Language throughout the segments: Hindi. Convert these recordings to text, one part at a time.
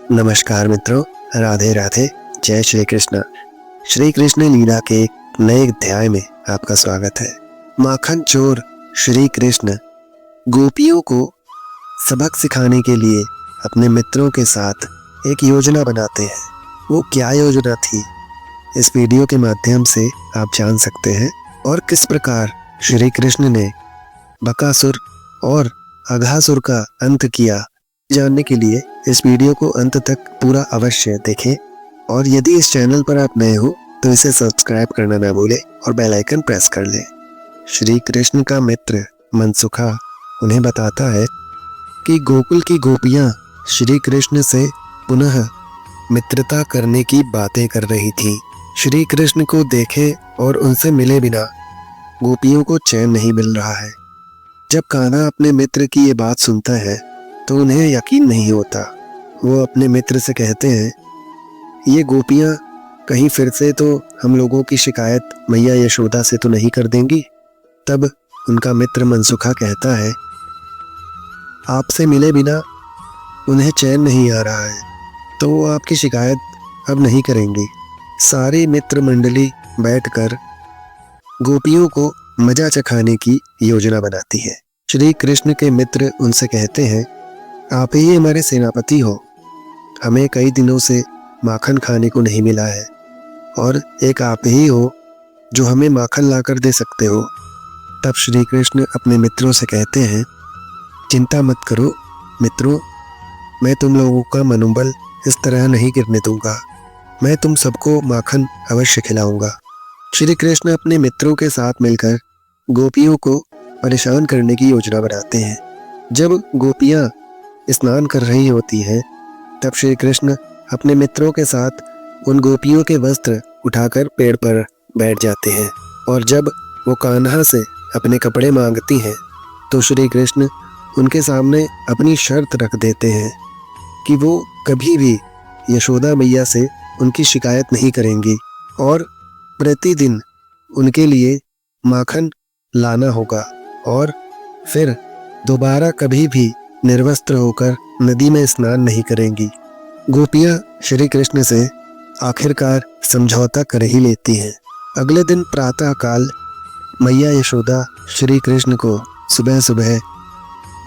नमस्कार मित्रों, राधे राधे, जय श्री कृष्ण। श्री कृष्ण लीला के एक नए अध्याय में आपका स्वागत है। माखन चोर श्री कृष्ण गोपियों को सबक सिखाने के लिए अपने मित्रों के साथ एक योजना बनाते हैं। वो क्या योजना थी, इस वीडियो के माध्यम से आप जान सकते हैं। और किस प्रकार श्री कृष्ण ने बकासुर और अघासुर का अंत किया, जानने के लिए इस वीडियो को अंत तक पूरा अवश्य देखें। और यदि इस चैनल पर आप नए हो तो इसे सब्सक्राइब करना ना भूलें और बेल आइकन प्रेस कर लें। श्री कृष्ण का मित्र मनसुखा उन्हें बताता है कि गोकुल की गोपियां श्री कृष्ण से पुनः मित्रता करने की बातें कर रही थीं। श्री कृष्ण को देखे और उनसे मिले बिना गोपियों को चैन नहीं मिल रहा है। जब कान्हा अपने मित्र की ये बात सुनता है तो उन्हें यकीन नहीं होता। वो अपने मित्र से कहते हैं, ये गोपियां कहीं फिर से तो हम लोगों की शिकायत मैया यशोदा से तो नहीं कर देंगी। तब उनका मित्र मनसुखा कहता है, आपसे मिले बिना उन्हें चैन नहीं आ रहा है तो वो आपकी शिकायत अब नहीं करेंगी। सारी मित्र मंडली बैठकर गोपियों को मजा चखाने की योजना बनाती है। श्री कृष्ण के मित्र उनसे कहते हैं, आप ही हमारे सेनापति हो, हमें कई दिनों से माखन खाने को नहीं मिला है और एक आप ही हो जो हमें माखन लाकर दे सकते हो। तब श्री कृष्ण अपने मित्रों से कहते हैं, चिंता मत करो मित्रों, मैं तुम लोगों का मनोबल इस तरह नहीं गिरने दूंगा। मैं तुम सबको माखन अवश्य खिलाऊंगा। श्री कृष्ण अपने मित्रों के साथ मिलकर गोपियों को परेशान करने की योजना बनाते हैं। जब गोपियां स्नान कर रही होती हैं तब श्री कृष्ण अपने मित्रों के साथ उन गोपियों के वस्त्र उठाकर पेड़ पर बैठ जाते हैं। और जब वो कान्हा से अपने कपड़े मांगती हैं तो श्री कृष्ण उनके सामने अपनी शर्त रख देते हैं कि वो कभी भी यशोदा मैया से उनकी शिकायत नहीं करेंगी और प्रतिदिन उनके लिए माखन लाना होगा और फिर दोबारा कभी भी निर्वस्त्र होकर नदी में स्नान नहीं करेंगी। गोपियां श्री कृष्ण से आखिरकार समझौता कर ही लेती हैं। अगले दिन प्रातः काल मैया यशोदा श्री कृष्ण को सुबह सुबह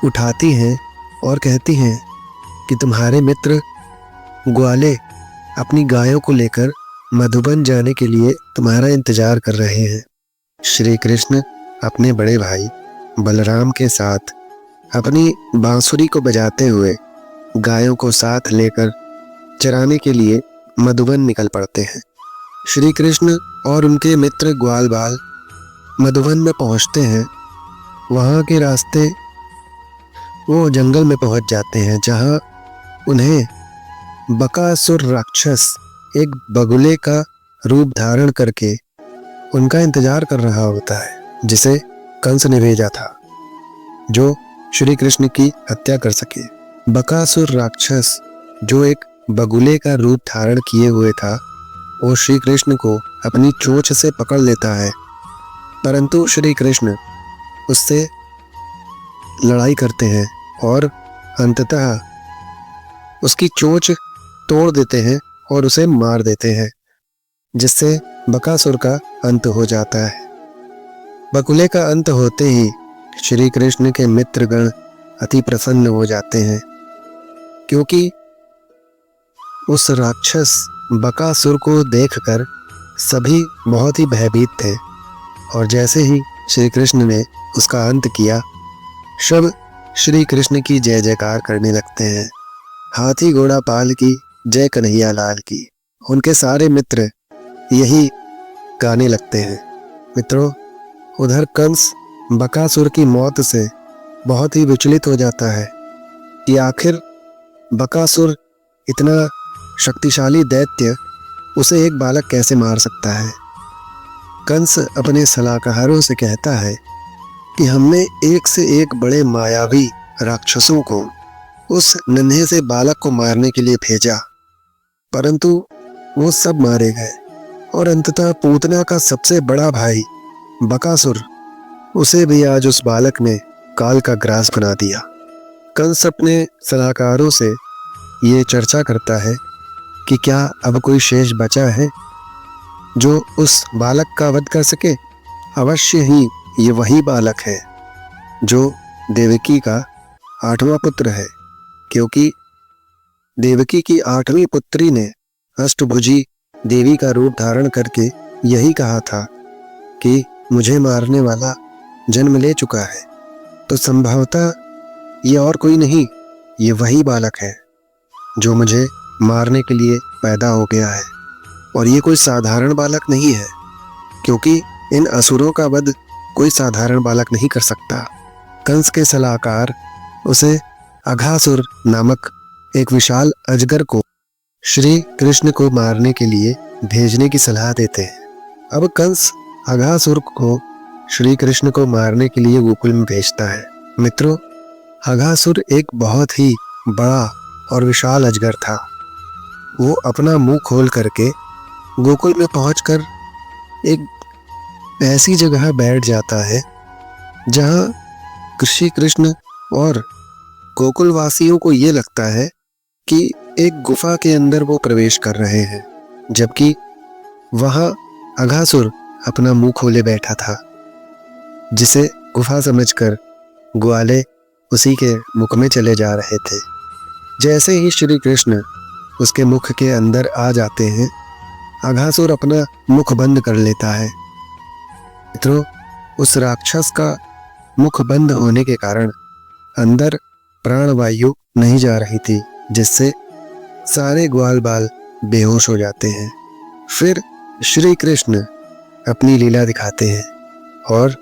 उठाती हैं और कहती हैं कि तुम्हारे मित्र ग्वाले अपनी गायों को लेकर मधुबन जाने के लिए तुम्हारा इंतजार कर रहे हैं। श्री कृष्ण अपने बड़े भाई बलराम के साथ अपनी बांसुरी को बजाते हुए गायों को साथ लेकर चराने के लिए मधुबन निकल पड़ते हैं। श्री कृष्ण और उनके मित्र ग्वाल बाल मधुबन में पहुंचते हैं। वहां के रास्ते वो जंगल में पहुंच जाते हैं जहां उन्हें बकासुर राक्षस एक बगुले का रूप धारण करके उनका इंतजार कर रहा होता है, जिसे कंस ने भेजा था जो श्री कृष्ण की हत्या कर सके। बकासुर राक्षस जो एक बगुले का रूप धारण किए हुए था, वो श्री कृष्ण को अपनी चोंच से पकड़ लेता है, परंतु श्री कृष्ण उससे लड़ाई करते हैं और अंततः उसकी चोंच तोड़ देते हैं और उसे मार देते हैं, जिससे बकासुर का अंत हो जाता है। बगुले का अंत होते ही श्री कृष्ण के मित्रगण अति प्रसन्न हो जाते हैं, क्योंकि उस राक्षस बकासुर को देखकर सभी बहुत ही भयभीत थे। और जैसे ही श्री कृष्ण ने उसका अंत किया, सब श्री कृष्ण की जय जयकार करने लगते हैं। हाथी घोड़ा पाल की, जय कन्हैया लाल की। उनके सारे मित्र यही गाने लगते हैं। मित्रों, उधर कंस बकासुर की मौत से बहुत ही विचलित हो जाता है कि आखिर बकासुर इतना शक्तिशाली दैत्य, उसे एक बालक कैसे मार सकता है। कंस अपने सलाहकारों से कहता है कि हमने एक से एक बड़े मायावी राक्षसों को उस नन्हे से बालक को मारने के लिए भेजा, परंतु वो सब मारे गए और अंततः पूतना का सबसे बड़ा भाई बकासुर, उसे भी आज उस बालक ने काल का ग्रास बना दिया। कंस अपने सलाहकारों से ये चर्चा करता है कि क्या अब कोई शेष बचा है जो उस बालक का वध कर सके। अवश्य ही ये वही बालक है जो देवकी का 8वां पुत्र है, क्योंकि देवकी की 8वीं पुत्री ने अष्टभुजी देवी का रूप धारण करके यही कहा था कि मुझे मारने वाला जन्म ले चुका है। तो संभवतः ये और कोई नहीं, ये वही बालक है जो मुझे मारने के लिए पैदा हो गया है। और ये कोई साधारण बालक नहीं है, क्योंकि इन असुरों का वध कोई साधारण बालक नहीं कर सकता। कंस के सलाहकार उसे अघासुर नामक एक विशाल अजगर को श्री कृष्ण को मारने के लिए भेजने की सलाह देते हैं। अब कंस अघासुर को श्री कृष्ण को मारने के लिए गोकुल में भेजता है। मित्रों, अघासुर एक बहुत ही बड़ा और विशाल अजगर था। वो अपना मुंह खोल करके गोकुल में पहुंचकर एक ऐसी जगह बैठ जाता है जहां श्री कृष्ण और गोकुल वासियों को ये लगता है कि एक गुफा के अंदर वो प्रवेश कर रहे हैं, जबकि वहां अघासुर अपना मुंह खोले बैठा था, जिसे गुफा समझकर ग्वाले उसी के मुख में चले जा रहे थे। जैसे ही श्री कृष्ण उसके मुख के अंदर आ जाते हैं, अघासुर अपना मुख बंद कर लेता है। मित्रों, उस राक्षस का मुख बंद होने के कारण अंदर प्राणवायु नहीं जा रही थी, जिससे सारे ग्वाल बाल बेहोश हो जाते हैं। फिर श्री कृष्ण अपनी लीला दिखाते हैं और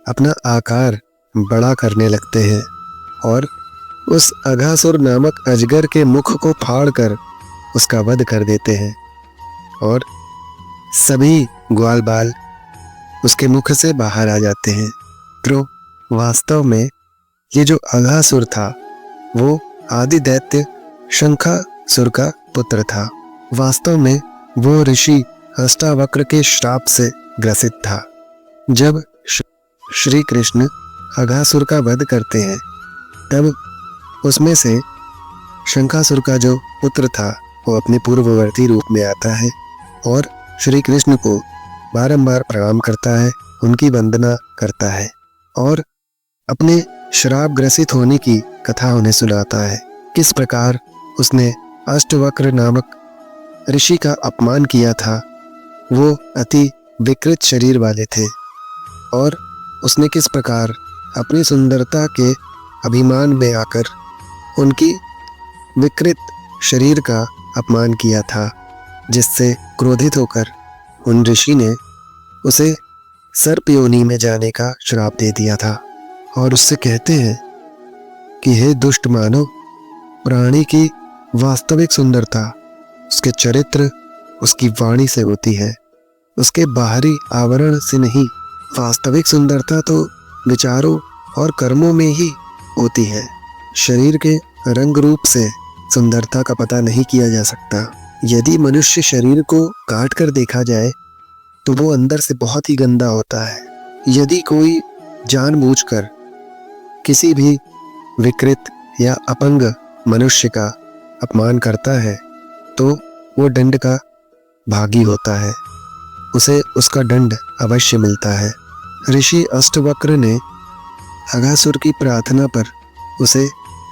अपना आकार बड़ा करने लगते हैं और उस अघासुर नामक अजगर के मुख को फाड़कर उसका वध कर देते हैं और सभी ग्वाल बाल उसके मुख से बाहर आ जाते हैं। तो वास्तव में ये जो अघासुर था वो आदि दैत्य शंखासुर का पुत्र था। वास्तव में वो ऋषि अष्टावक्र के श्राप से ग्रसित था। जब श्री कृष्ण अघासुर का वध करते हैं, तब उसमें से शंखासुर का जो पुत्र था वो अपने पूर्ववर्ती रूप में आता है और श्री कृष्ण को बारंबार प्रणाम करता है, उनकी वंदना करता है और अपने श्राप ग्रसित होने की कथा उन्हें सुनाता है। किस प्रकार उसने अष्टवक्र नामक ऋषि का अपमान किया था। वो अति विकृत शरीर वाले थे और उसने किस प्रकार अपनी सुंदरता के अभिमान में आकर उनकी विकृत शरीर का अपमान किया था, जिससे क्रोधित होकर उन ऋषि ने उसे सर्प योनि में जाने का श्राप दे दिया था। और उससे कहते हैं कि हे दुष्ट मानव, प्राणी की वास्तविक सुंदरता उसके चरित्र, उसकी वाणी से होती है, उसके बाहरी आवरण से नहीं। वास्तविक सुंदरता तो विचारों और कर्मों में ही होती है। शरीर के रंग रूप से सुंदरता का पता नहीं किया जा सकता। यदि मनुष्य शरीर को काट कर देखा जाए तो वो अंदर से बहुत ही गंदा होता है। यदि कोई जानबूझकर किसी भी विकृत या अपंग मनुष्य का अपमान करता है तो वो दंड का भागी होता है, उसे उसका दंड अवश्य मिलता है। ऋषि अष्टवक्र ने अघासुर की प्रार्थना पर उसे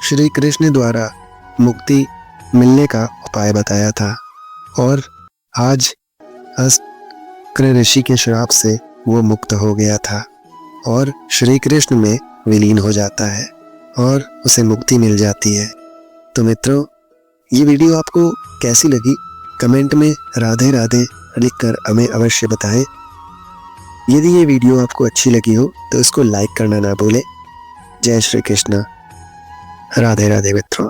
श्री कृष्ण द्वारा मुक्ति मिलने का उपाय बताया था और आज अस्त्र ऋषि के श्राप से वो मुक्त हो गया था और श्री कृष्ण में विलीन हो जाता है और उसे मुक्ति मिल जाती है। तो मित्रों, ये वीडियो आपको कैसी लगी कमेंट में राधे राधे लिखकर हमें अवश्य बताएं। यदि ये वीडियो आपको अच्छी लगी हो तो इसको लाइक करना ना भूलें। जय श्री कृष्ण। राधे राधे मित्रों।